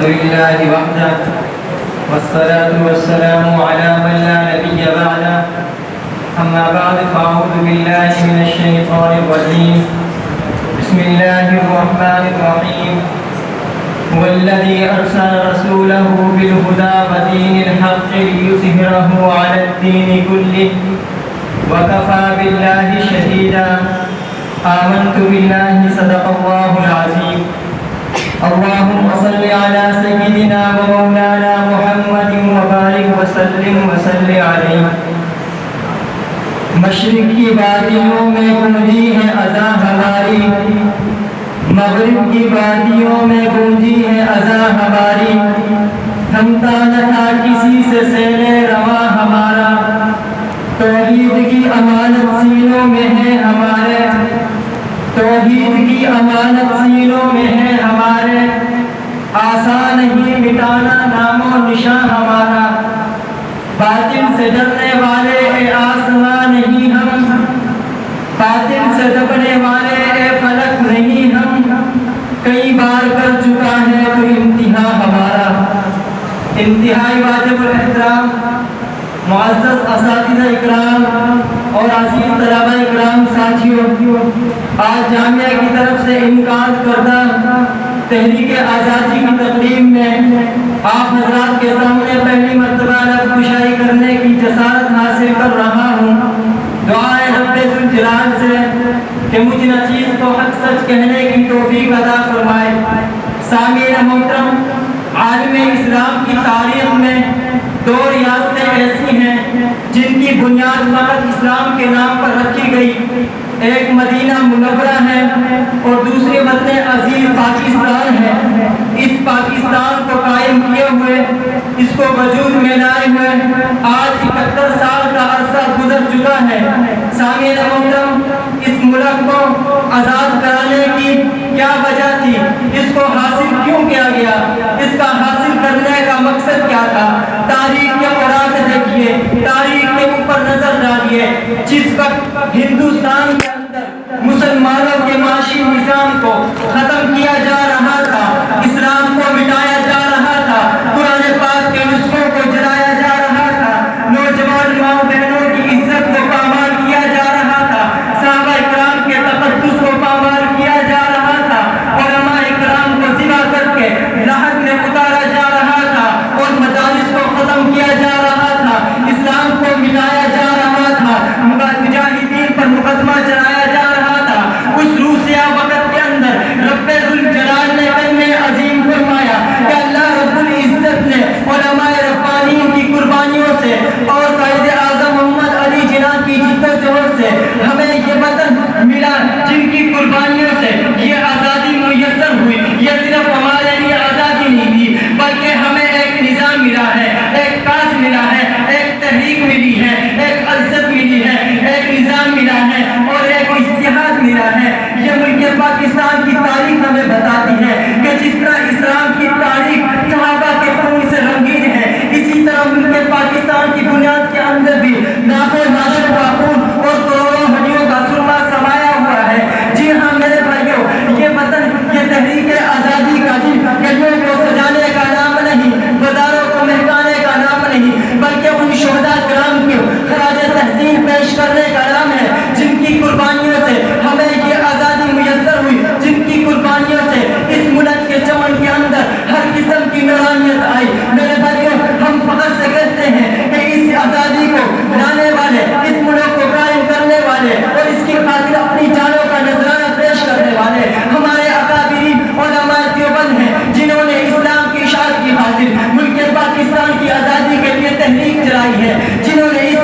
الحمد لله وحده والصلاة والسلام على من لا نبي بعده أما بعد فأعوذ بالله من الشيطان الرجيم بسم الله الرحمن الرحيم هو الذي أرسل رسوله بالهدى ودين الحق ليظهره على الدين كله وكفى بالله شهيدا آمنت بالله صدق الله العظيم اللهم صل على سيدنا ومولانا محمد وبارك وسلم عليه مشرق کی وادیوں میں گونجی ہے اذان ہماری مغرب کی وادیوں میں گونجی ہے اذان ہماری تھمتا نہ تھا کسی سے سیلے رواں ہمارا توحید کی امانت سینوں میں ہے ہمارے توحید کی امانت سینوں میں ہے ہمارے آسان نہیں مٹانا نام و نشان ہمارا باطل سے ڈرنے والے اے آسمان نہیں ہم باطل سے دبنے والے اے فلک نہیں ہم کئی بار کر چکا ہے تو امتحان ہمارا انتہائی واجب الاحترام معزز اساتذہ اکرام اور عزیز طلبہ اکرام ساتھیوں آج جامعہ کی طرف سے انعقاد کردہ تحریک آزادی کی تقریب میں آپ حضرات کے سامنے پہلی مرتبہ لب کشائی کرنے کی جسارت حاصل کر رہا ہوں دعائے رب ذوالجلال سے کہ مجھ نچیز کو حق سچ کہنے کی توفیق عطا فرمائے سامعین محترم عالم اسلام کی تاریخ میں دو ریاستیں ایسی ہیں جن کی بنیاد فقط اسلام کے نام پر رکھی گئی ایک مدینہ منورہ ہے اور دوسری وطن عزیز پاکستان ہے اس پاکستان کو قائم کیے ہوئے اس کو وجود میں لائے ہوئے آج 71 سال کا عرصہ گزر چکا ہے سامعین محترم اس ملک کو آزاد کرانے کی کیا وجہ تھی اس کو حاصل کیوں کیا گیا اس کا حاصل کرنے کا مقصد کیا تھا تاریخ کے اوراق دیکھیے تاریخ کے اوپر نظر ڈالیے جس وقت ہندوستان کے اندر مسلمانوں کے معاشی نظام کو ختم کیا جا رہا تھا اسلام کو مٹایا جا رہا تھا قرآن پاک کے نسخوں کو جلایا جا رہا تھا نوجوان ماں بہنوں کی عزت کو پامال کیا جا رہا تھا صحابہ اکرام کے تقدس کو پامال کیا جا رہا تھا علماء اکرام کو ذبح کر کے لاحق میں اتارا جا رہا تھا اور مدارس کو ختم کیا جا رہا تھا اسلام کو مٹایا جا رہا تھا مجاہدین پر مقدمہ چلایا جا رہا تھا اس روسیہ وقت کے اندر رب ذوالجلال نے کلمہ عظیم فرمایا کہ اللہ رب العزت نے علماء ربانیین کی قربانیوں سے اور قائد اعظم محمد علی جناح کی جدوجہد سے ہمیں یہ وطن ملا جن کی قربانیوں سے یہ آزادی میسر ہوئی یہ صرف ہمارے لیے آزادی نہیں تھی بلکہ ہمیں ایک نظام ملا ہے ایک کاج ملا ہے ایک تحریک ملی ہے ایک عزت ملی ہے ایک نظام ملا ہے اور ایک اتحاد ملا ہے یہ ملک پاکستان کی تاریخ ہمیں بتاتی ہے کہ جس طرح اسلام کی تاریخ صحابہ کے خون سے رنگین ہے اسی طرح ملک پاکستان کی بنیاد کے اندر بھی لاکھوں لاشوں کا خون اور کروڑوں ہڈیوں کا سرما سمایا ہوا ہے جی ہاں میرے بھائیوں یہ وطن یہ تحریک آزادی کا دن گلیوں کو سجانے کا نام نہیں بازاروں کو مہکانے کا نام نہیں بلکہ ان شہداء کرام کو خراج تحسین پیش کرنے کا نام ہے جن کی قربانیوں سے ہمیں یہ آزادی میسر ہوئی جن کی قربانیوں سے اس ملک کے چمن کے اندر ہر قسم کی نورانیت آئی میرے بھائیوں ہم فخر سے کہتے ہیں کہ اس آزادی کو لانے والے اس ملک کو قائم کرنے والے اور اس کی خاطر اپنی جانوں کا نذرانہ پیش کرنے والے ہمارے اکابرین علماء دیوبند ہیں جنہوں نے اسلام کی اشاعت کی خاطر ملک پاکستان کی آزادی کے لیے تحریک چلائی ہے جنہوں نے اس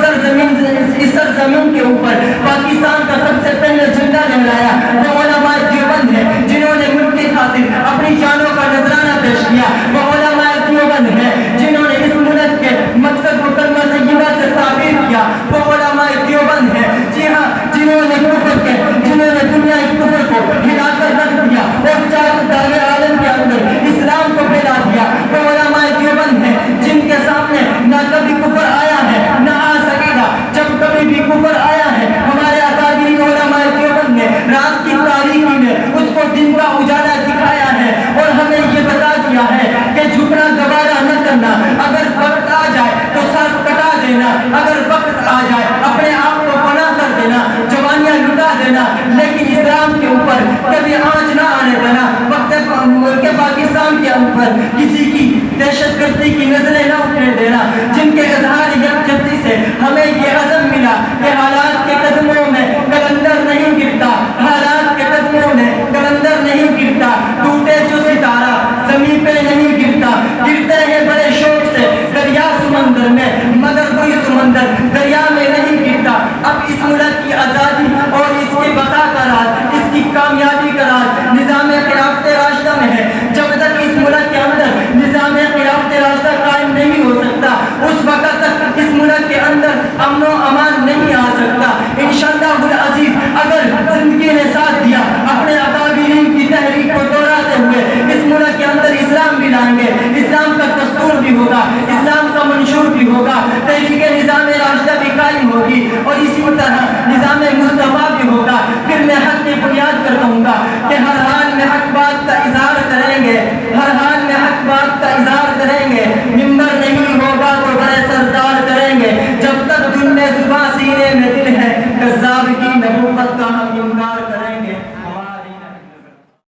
سرزمین کے اوپر پاکستان کا سب سے پہلے جھنڈا لہرایا وہ علماء دیوبند ہیں جنہوں نے ملک کی خاطر اپنی جانوں کا نذرانہ پیش کیا وہ علماء دیوبند ہیں جنہوں نے اس ملک کے مقصد کو کلمہ طیبہ سے تعبیر کیا وہ علماء دیوبند ہیں جی ہاں جنہوں نے دنیا کی کفر کو ہلا کر رکھ دیا اور چار دار عالم کے اندر اسلام کو پھیلا دیا وہ علماء دیوبند ہیں جن کے سامنے نہ کبھی کفر آیا ہے نہ آ سکے گا جب کبھی بھی کفر آیا ہے ہمارے اکابرین علماء دیوبند نے رات کی تاریکی میں اس کو دن کا اجالا دکھایا ہے اور ہمیں یہ بتا دیا ہے کہ پر کسی کی دہشت گردی کی نظریں نہ اٹھنے دینا، جن کے اظہار یکجہتی سے ہمیں یہ عزم ملا کہ حالات کے قدموں میں کلندر نہیں گرتا، حالات کے قدموں میں کلندر نہیں گرتا، ٹوٹے جو ستارہ زمین پہ نہیں گرتا، گرتے ہیں بڑے شوق سے دریا سمندر میں مگر کوئی سمندر دریا میں نہیں گرتا۔ اب اس ملک کی آزادی اور اس کی بقا کا راز، اس کی کامیابی کا راز نظام خلافت راشدہ میں ہے۔ جب تک اس ملک کے اندر نظام خلافت راشدہ قائم نہیں ہو سکتا، اس وقت تک اس ملک کے اندر امن و امان نہیں آ سکتا۔ انشاءاللہ العزیز اگر زندگی نے ساتھ دیا، اپنے اکابرین کی تحریک کو دوہراتے ہوئے اس ملک کے اندر اسلام بھی لائیں گے، اسلام کا دستور بھی ہوگا، اسلام کا منشور بھی ہوگا، تحریک نظام راشدہ بھی قائم ہوگی اور اسی طرح نظام مصطفیٰ بھی ہوگا۔